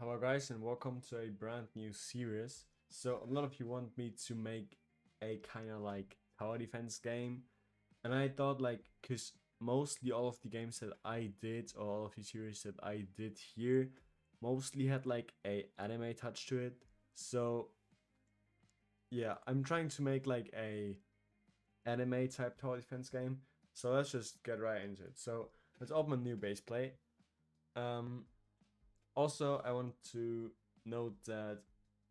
Hello guys and welcome to a brand new series. So a lot of you want me to make a kind of like tower defense game, and I thought like cuz mostly all of the games that I did or all of the series that I did here mostly had like a anime touch to it. So yeah, I'm trying to make like a anime type tower defense game. So let's just get right into it. So let's open a new base plate. Also, I want to note that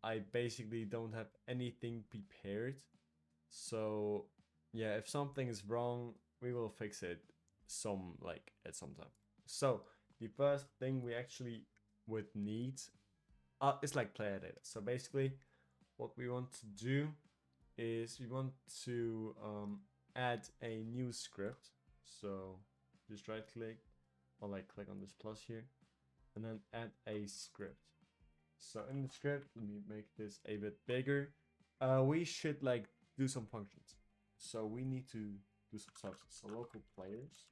I basically don't have anything prepared. So, yeah, if something is wrong, we will fix it at some time. So, the first thing we actually would need is like player data. So basically, what we want to do is we want to add a new script. So just right click or like click on this plus here and then add a script. So in the script, let me make this a bit bigger. We should like do some functions. So we need to do some stuff. So local players.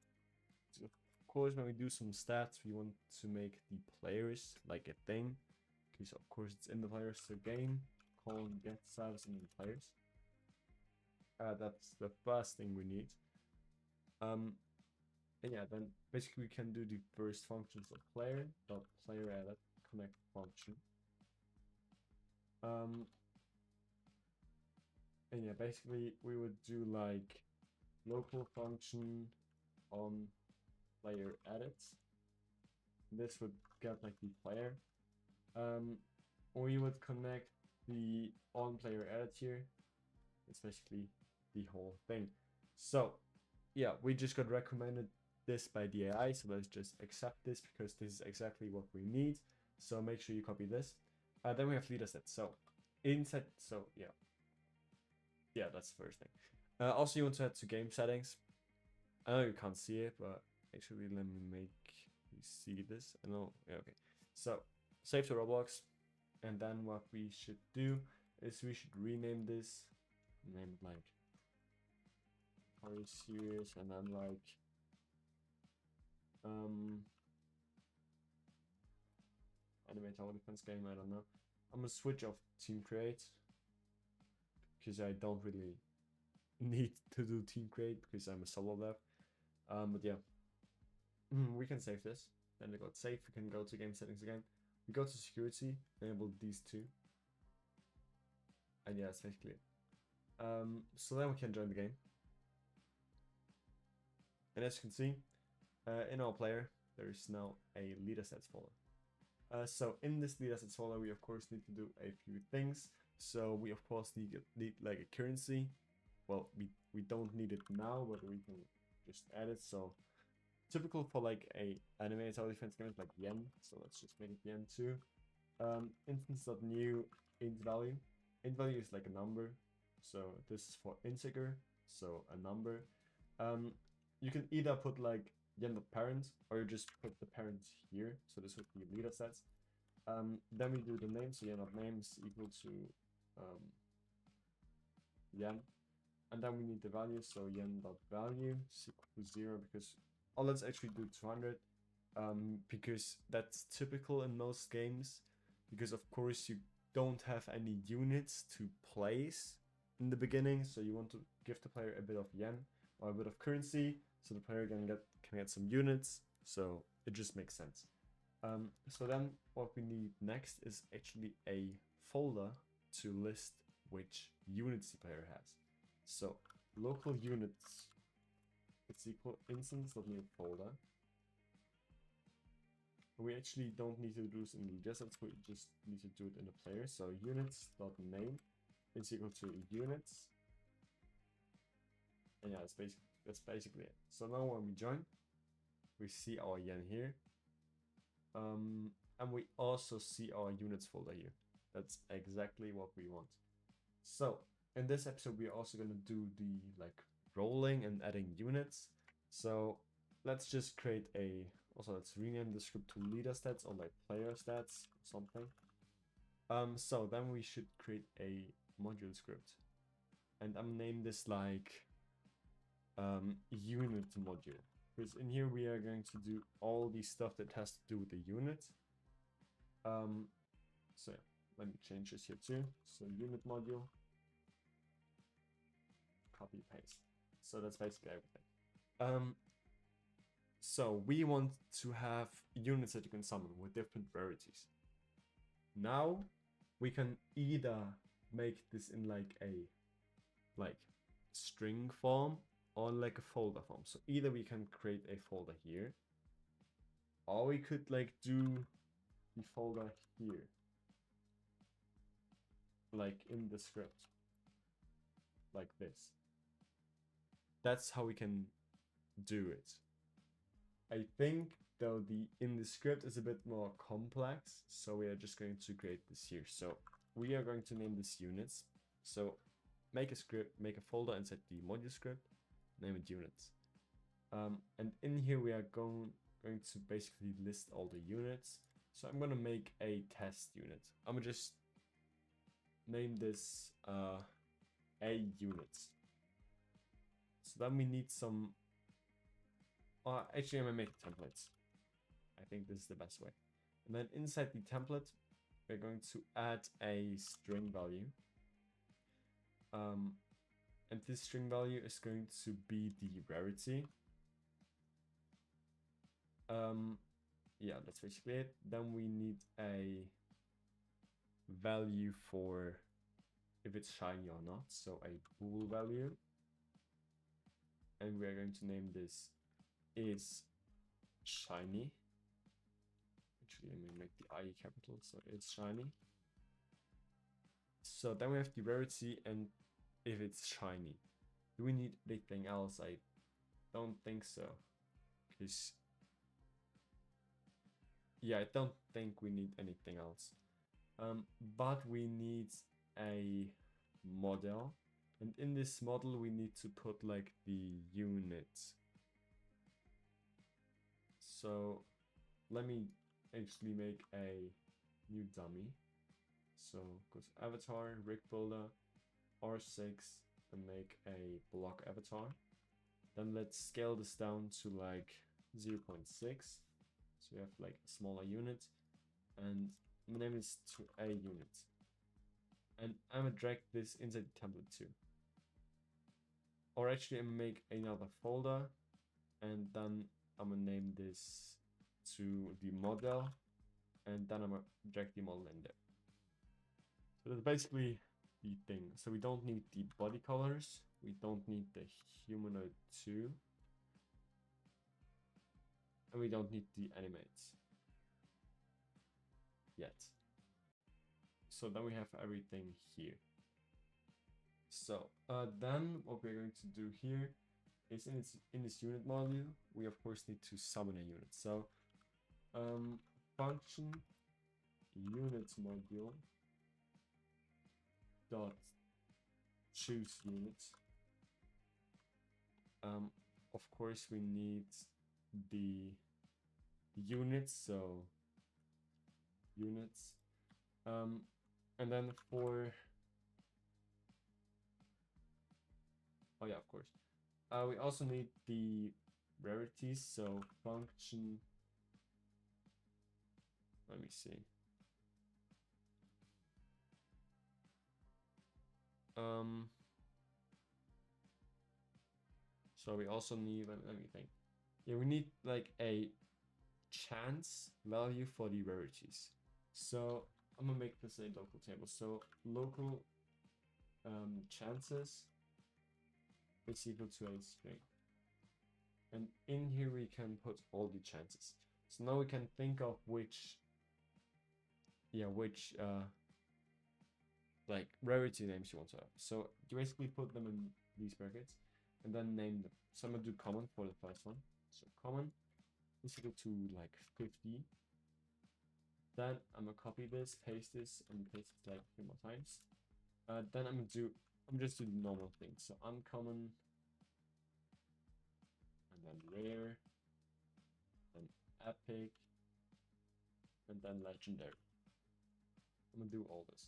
So of course, when we do some stats, we want to make the players like a thing. Okay, so of course it's in the players. So game colon get status in the players. That's the first thing we need. And yeah, then basically we can do the first functions of player dot player added connect function. And yeah, basically we would do like local function on player edits. This would get like the player. We would connect the on player edit here. It's basically the whole thing. So yeah, we just got recommended this by the AI, so let's just accept this because this is exactly what we need. So make sure you copy this. Then we have leader set. So inside, so yeah, that's the first thing. Also, you want to head to game settings. I know you can't see it, but actually, let me make you see this. I know, yeah, okay. So save to Roblox, and then what we should do is we should rename this, name it like Party Series, and then like anime tower defense game. I don't know. I'm gonna switch off team create because I don't really need to do team create because I'm a solo dev. But yeah, we can save this. Then we got save. We can go to game settings again. We go to security, enable these two, and yeah, that's basically it. So then we can join the game. And as you can see, in our player, there is now a leader sets folder. So in this leader sets folder, we of course need to do a few things. So we of course need like a currency. Well, we don't need it now, but we can just add it. So typical for like a anime tower defense game is like yen. So let's just make it yen too. Instance.new int value. Int value is like a number. So this is for integer, so a number. You can either put like yen.parent or you just put the parent here. So this would be leader sets. Then we do the name, so yen.name is equal to yen. And then we need the value, so yen.value is equal to 0 because, oh, let's actually do 200 because that's typical in most games because of course you don't have any units to place in the beginning, so you want to give the player a bit of yen or a bit of currency so the player can get some units, so it just makes sense. So then what we need next is actually a folder to list which units the player has. So local units, it's equal instance.new folder. We actually don't need to do this in the leader sets, we just need to do it in the player. So units.name is equal to units. And yeah, that's basically it. So now when we join, we see our yen here. And we also see our units folder here. That's exactly what we want. So in this episode, we're also gonna do the like rolling and adding units. So let's just create also let's rename the script to leader stats or like player stats or something. So then we should create a module script. And I'm name this like unit module. Because in here we are going to do all the stuff that has to do with the unit. So yeah, let me change this here too. So unit module, copy paste. So that's basically everything. So we want to have units that you can summon with different rarities. Now we can either make this in like a string form or like a folder form. So either we can create a folder here, or we could like do the folder here, like in the script, like this. That's how we can do it. I think though the in the script is a bit more complex, so we are just going to create this here. So we are going to name this units. So make a script, make a folder inside the module script, name it units. And in here we are going to basically list all the units. So I'm gonna make a test unit. I'm gonna just name this a unit. So then we need some. Actually, I'm gonna make templates. I think this is the best way. And then inside the template, we're going to add a string value. And this string value is going to be the rarity. Yeah, that's basically it. Then we need a value for if it's shiny or not. So a bool value. And we are going to name this is shiny. Actually, let me make the I capital, so it's shiny. So then we have the rarity and if it's shiny. Do we need anything else? I don't think so. Because yeah, I don't think we need anything else. But we need a model. And in this model, we need to put like the unit. So let me actually make a new dummy. So go to avatar, rig builder, R6, and make a block avatar. Then let's scale this down to like 0.6. So we have like a smaller unit. And my name is to a unit. And I'm gonna drag this inside the template too. Or actually I'm gonna make another folder and then I'm gonna name this to the model and then I'm gonna drag the model in there. So that's basically the thing. So we don't need the body colors, we don't need the humanoid too, and we don't need the animates yet. So then we have everything here. So then what we're going to do here is in this unit module, we of course need to summon a unit. So function unit module dot choose unit. Of course we need the units, so units. And then for oh yeah, of course. We also need the rarities, so function. Let me see. So we also need, let me think. Yeah, we need like a chance value for the rarities. So I'm gonna make this a local table. So local chances is equal to a string. And in here we can put all the chances. So now we can think of which like rarity names you want to have. So you basically put them in these brackets and then name them. So I'm gonna do common for the first one. So common is equal to like 50. Then I'm gonna copy this, paste this, and paste it like 3 more times. Then I'm just doing normal things. So uncommon, and then rare, then epic, and then legendary. I'm gonna do all this.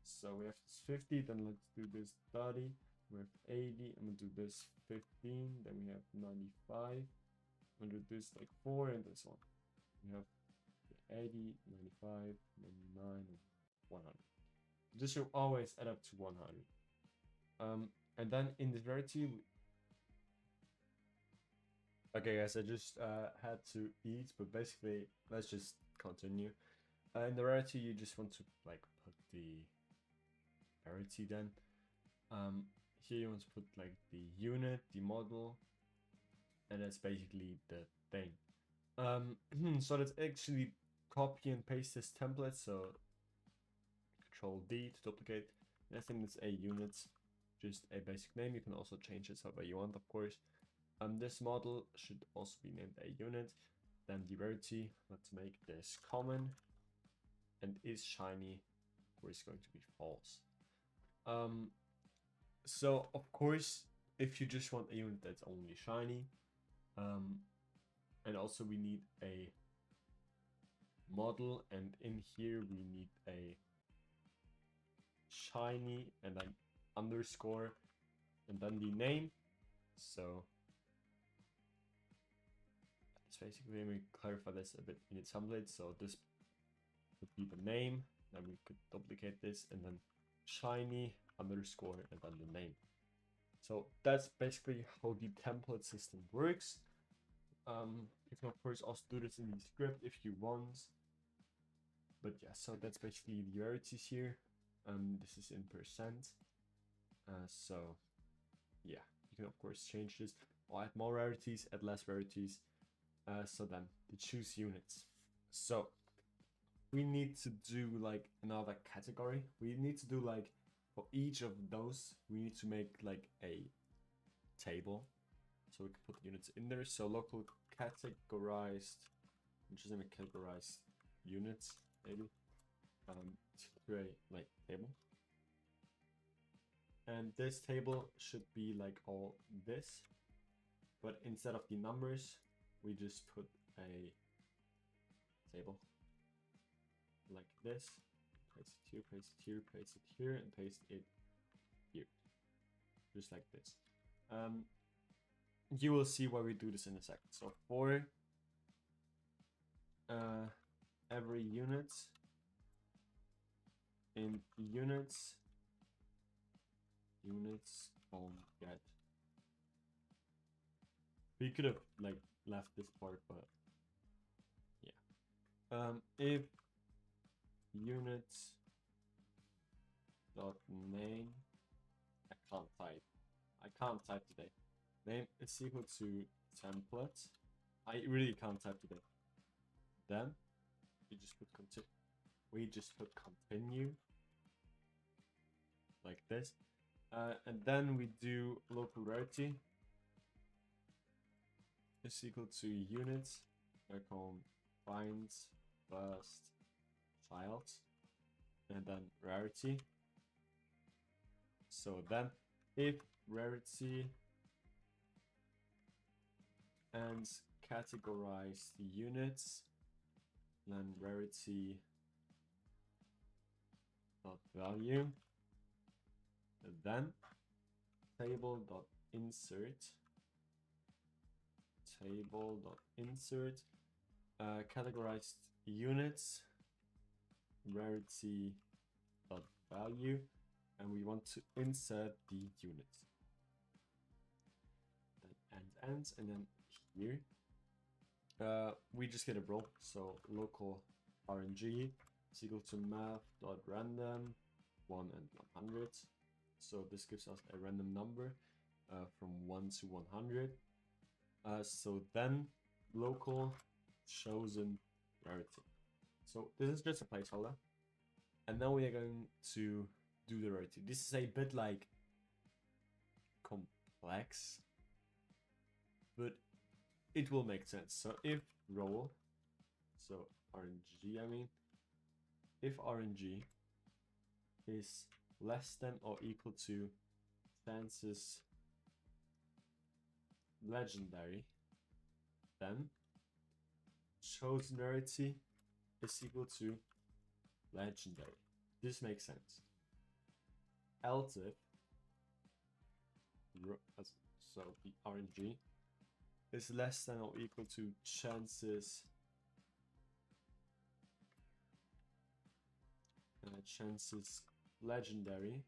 So we have this 50, then let's do this 30. We have 80, I'm gonna do this 15, then we have 95. I'm gonna do this like 4 and this one. We have 80, 95, 99, 100. This will always add up to 100. And then in this rarity, okay guys, I just had to eat, but basically let's just continue. In the rarity, you just want to like put the rarity then. Here you want to put like the unit, the model, and that's basically the thing. So let's actually copy and paste this template. So Control D to duplicate. And I think it's a unit, just a basic name. You can also change it however you want, of course. This model should also be named a unit. Then the rarity, let's make this common, and is shiny, of course, going to be false. So of course, if you just want a unit that's only shiny, and also we need a model, and in here we need a shiny and then underscore and then the name. So it's basically, let me clarify this a bit in the template. So this would be the name, then we could duplicate this and then shiny underscore and then the name. So that's basically how the template system works. You can of course also do this in the script if you want, but yeah, so that's basically the rarities here. This is in percent. So yeah, you can of course change this or add more rarities, add less rarities. So then to choose units. So we need to do like another category. We need to do like for each of those, we need to make like a table. So we can put units in there. So local categorized, I'm just gonna categorize units maybe. To a like table. And this table should be like all this, but instead of the numbers, we just put a table like this. Paste it here, paste it here, paste it here, and paste it here, just like this. You will see why we do this in a second. So for every unit in units get. We could have like left this part, but yeah. If units dot name, I can't type today. Name is equal to template. I really can't type today. Then we just put continue like this, and then we do local rarity is equal to units. I call finds first child, and then rarity. So then if rarity and categorize the units, then rarity dot value, and then table dot insert categorized units rarity dot value, and we want to insert the unit. Then ends, and then here we just get a row. So local RNG is equal to math.random 1 and 100. So this gives us a random number from 1 to 100. So then local chosen rarity. So this is just a placeholder, and now we are going to do the rarity. This is a bit like complex, but it will make sense. So if roll, so RNG, I mean, if RNG is less than or equal to chances legendary, then chosen rarity is equal to legendary. This makes sense. Else if, so the RNG is less than or equal to chances chances legendary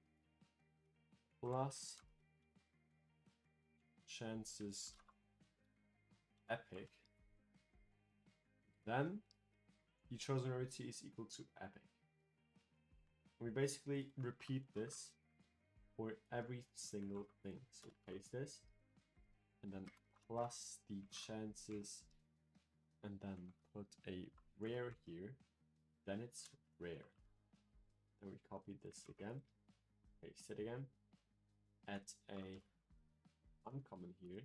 plus chances epic, then the chosen rarity is equal to epic. We basically repeat this for every single thing. So paste this, and then plus the chances, and then put a rare here, then it's rare. Then we copy this again, paste it again, add a uncommon here,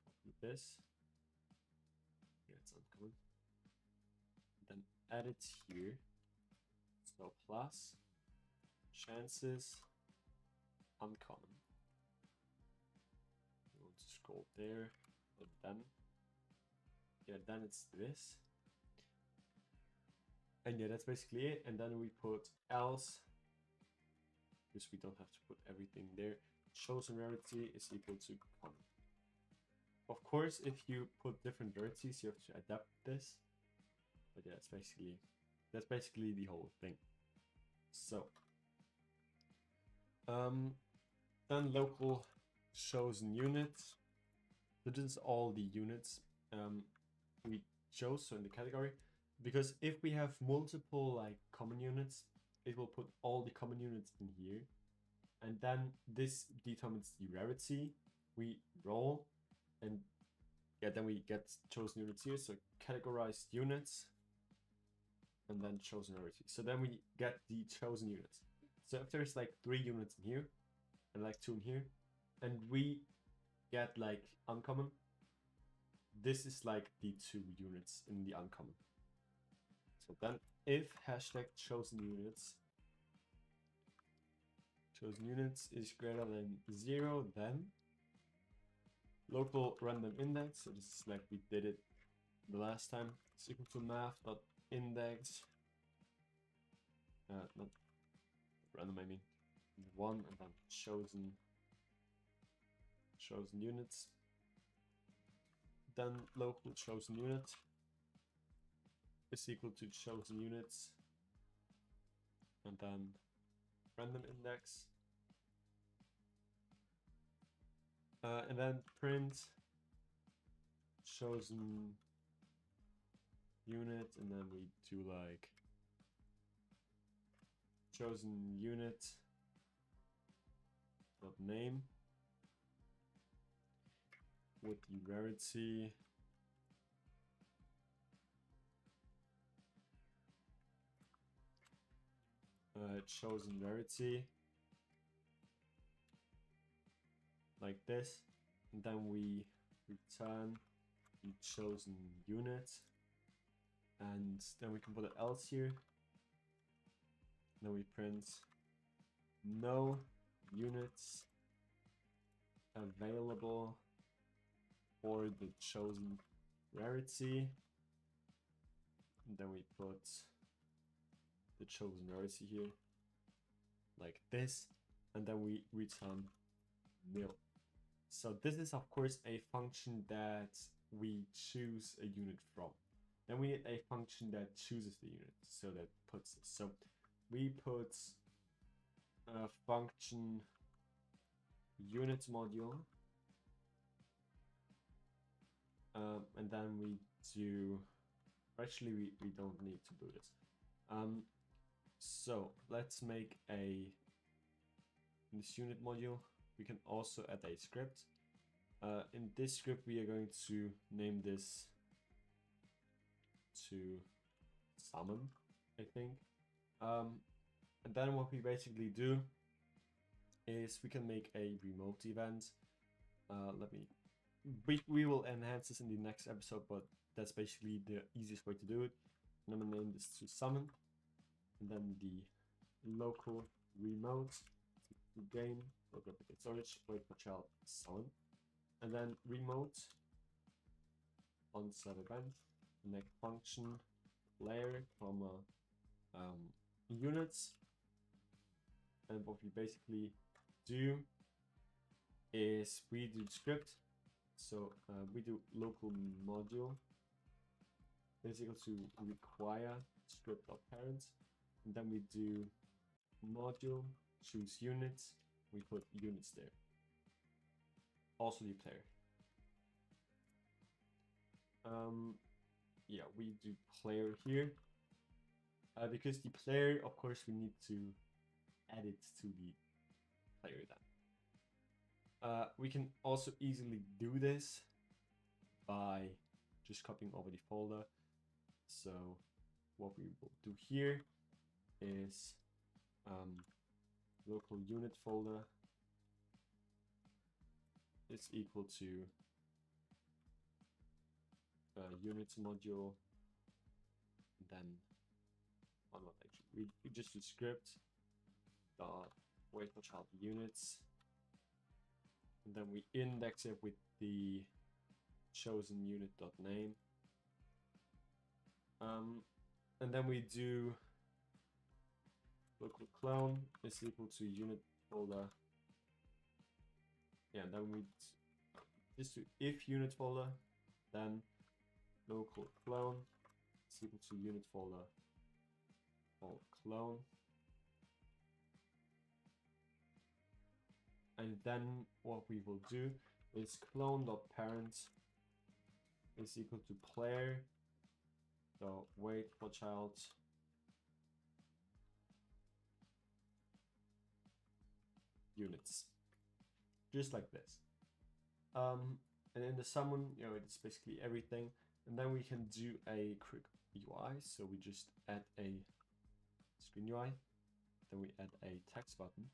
copy this, yeah, it's uncommon, then add it here, so plus chances uncommon. We want to scroll there, but then yeah, then it's this, and yeah, that's basically it. And then we put else, because we don't have to put everything there. Chosen rarity is equal to common. Of course, if you put different rarities, you have to adapt this. But yeah, that's basically the whole thing. So, then local chosen units. So this is all the units we chose, so in the category. Because if we have multiple like common units, it will put all the common units in here. And then this determines the rarity. We roll, and yeah, then we get chosen units here. So categorized units, and then chosen rarity. So then we get the chosen units. So if there's like 3 units in here, and like 2 in here, and we get like uncommon, this is like the 2 units in the uncommon. So then if hashtag chosen units is greater than 0, then local random index, so this is like we did it the last time, is equal to math.index, not random, I mean 1, and then chosen units, then local chosen unit is equal to chosen units, and then random index, and then print chosen unit, and then we do like chosen unit dot name with the rarity chosen rarity like this, and then we return the chosen unit, and then we can put an else here, then we print no units available for the chosen rarity, and then we put the chosen rarity here like this, and then we return nil. So this is of course a function that we choose a unit from. Then we need a function that chooses the unit, so that puts it. So we put a function unit module, and then we do, actually we don't need to do this. So let's make this unit module, we can also add a script. In this script we are going to name this to summon, I think. And then what we basically do is we can make a remote event. We will enhance this in the next episode, but that's basically the easiest way to do it. And I'm gonna name this to summon, and then the local remote game, local storage, wait for child summon, and then remote on set event, next function player, comma units. And what we basically do is we do script. So we do local module is equal to require script of parents, and then we do module, choose units, we put units there. Also the player. Yeah, we do player here. Because the player, of course, we need to add it to the player then. We can also easily do this by just copying over the folder. So what we will do here is local unit folder is equal to units module, then not actually, we just do script dot wait for child units, and then we index it with the chosen unit dot name, and then we do local clone is equal to unit folder. Yeah, then we just do if unit folder, then local clone is equal to unit folder or clone, and then what we will do is clone.parent is equal to player, so wait for child units, just like this. And in the summon, you know, it's basically everything, and then we can do a quick UI. So we just add a screen UI, then we add a text button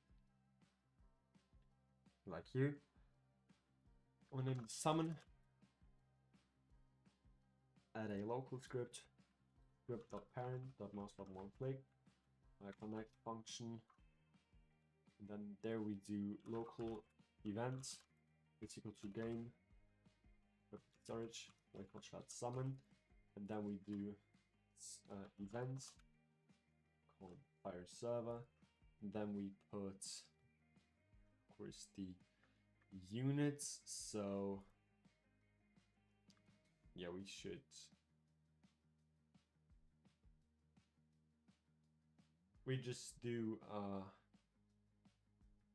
like here, and then summon, add a local script, script.parent.mouse.onClick, connect function, and then there we do local events is equal to game storage local chat summon, and then we do events called fire server, and then we put of course the units. So yeah, we should just do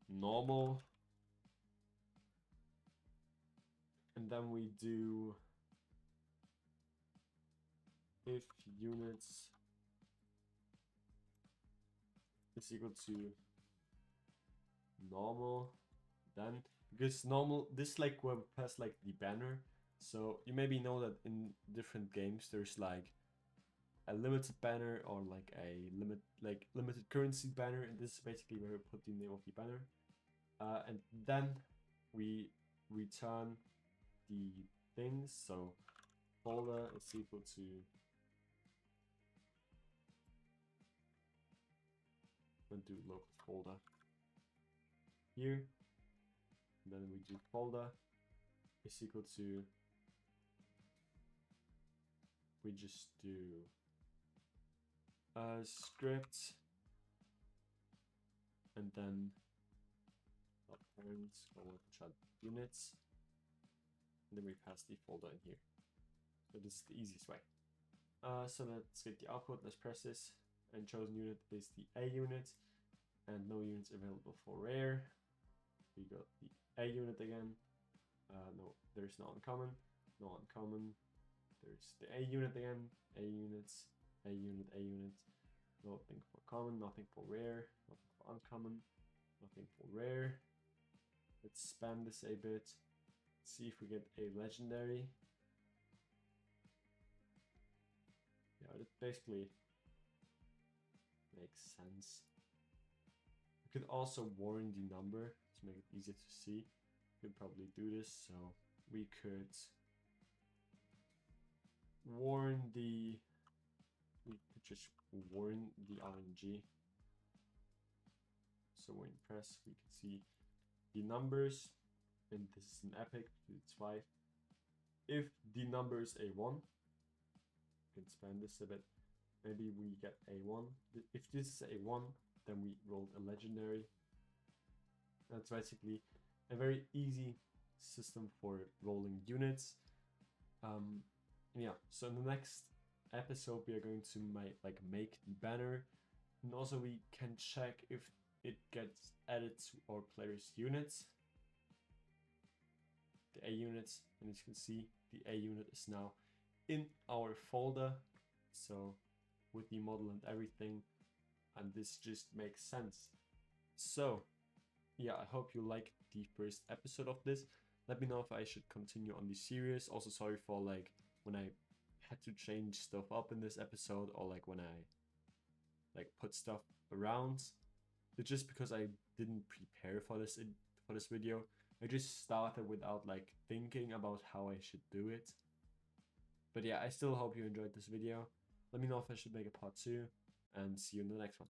normal, and then we do if units is equal to normal, then because normal, this like where we press like the banner. So you maybe know that in different games there's like a limited banner or like a limited currency banner, and this is basically where we put the name of the banner, and then we return the things. So folder is equal to and do local folder here, and then we do folder is equal to, we just do script, and then parent chat units, and then we pass the folder in here. So this is the easiest way. So let's get the output. Let's press this, and chosen unit is the A unit, and no units available for rare. We got the A unit again. No, there's no uncommon. No uncommon. There's the A unit again. A units. A unit. A unit. Nothing for common. Nothing for rare. Nothing for uncommon. Nothing for rare. Let's spam this a bit. See if we get a legendary. Yeah, it basically makes sense. We could also warn the number to make it easier to see. We could probably do this, so we could warn the, we could just warn the RNG. So when you press, we can see the numbers, and this is an epic, it's 5. If the number is a 1, you can spam this a bit. Maybe we get a 1. If this is a 1, then we rolled a legendary. That's basically a very easy system for rolling units. Yeah, so in the next episode we are going to make the banner, And also we can check if it gets added to our player's units. The A units, and as you can see, the A unit is now in our folder. So with the model and everything, and this just makes sense. So yeah, I hope you liked the first episode of this. Let me know if I should continue on the series. Also sorry for like when I had to change stuff up in this episode, or like when I like put stuff around. It's just because I didn't prepare for this video. I just started without like thinking about how I should do it. But yeah, I still hope you enjoyed this video. Let me know if I should make a part 2, and see you in the next one.